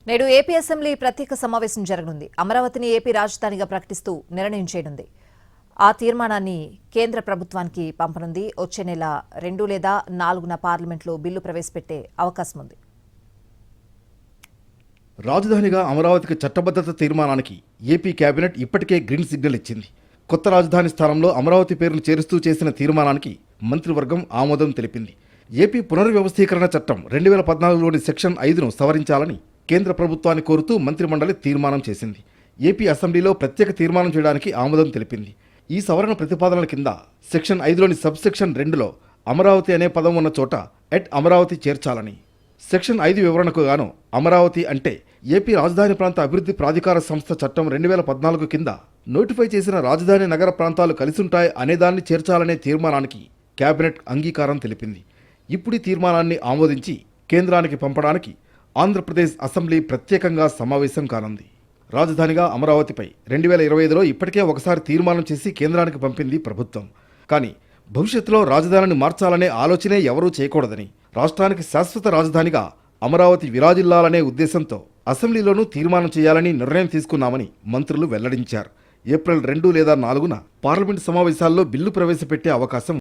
నేడు AP assembly ప్రత్యేక సమావేశం జరగనుంది. అమరావతిని ఏపీ రాజధానిగా ప్రకటిస్తూ నిర్ణయం చేయనుంది. ఆ తీర్మానాన్ని కేంద్ర ప్రభుత్వానికి పంపనుంది. వచ్చే నెల 2 లేదా 4న పార్లమెంట్లో బిల్లు ప్రవేశపెట్టే అవకాశం ఉంది. రాజధానిగా అమరావతికి చట్టబద్ధత తీర్మానానికి ఏపీ కేబినెట్ ఇప్పటికే గ్రీన్ సిగ్నల్ ఇచ్చింది. కొత్త రాజధాని స్థానంలో అమరావతి పేరును చేరుస్తూ చేసిన తీర్మానానికి మంత్రివర్గం ఆమోదం తెలిపింది. ఏపీ పునర్వ్యవస్థీకరణ చట్టం 2014లోని సెక్షన్ 5ను సవరించాలని కేంద్ర ప్రభుత్వాన్ని కోరుతూ మంత్రిమండలి తీర్మానం చేసింది. ఏపీ అసెంబ్లీలో ప్రత్యేక తీర్మానం చేయడానికి ఆమోదం తెలిపింది. ఈ సవరణ ప్రతిపాదనల కింద సెక్షన్ 5లోని సబ్సెక్షన్ 2లో అమరావతి అనే పదం ఉన్న చోట ఎట్ అమరావతి చేర్చాలని, సెక్షన్ 5 వివరణకు గాను అమరావతి అంటే ఏపీ రాజధాని ప్రాంత అభివృద్ధి ప్రాధికార సంస్థ చట్టం 2014 కింద నోటిఫై చేసిన రాజధాని నగర ప్రాంతాలు కలిసుంటాయి అనేదాన్ని చేర్చాలనే తీర్మానానికి కేబినెట్ అంగీకారం తెలిపింది. ఇప్పుడు ఈ తీర్మానాన్ని ఆమోదించి కేంద్రానికి పంపడానికి ఆంధ్రప్రదేశ్ అసెంబ్లీ ప్రత్యేకంగా సమావేశం కానుంది. రాజధానిగా అమరావతిపై 2025లో ఇప్పటికే ఒకసారి తీర్మానం చేసి కేంద్రానికి పంపింది ప్రభుత్వం. కానీ భవిష్యత్తులో రాజధానిని మార్చాలనే ఆలోచనే ఎవరూ చేయకూడదని, రాష్ట్రానికి శాశ్వత రాజధానిగా అమరావతి విరాజిల్లాలనే ఉద్దేశంతో అసెంబ్లీలోనూ తీర్మానం చేయాలని నిర్ణయం తీసుకున్నామని మంత్రులు వెల్లడించారు. ఏప్రిల్ 2 లేదా 4న పార్లమెంటు సమావేశాల్లో బిల్లు ప్రవేశపెట్టే అవకాశం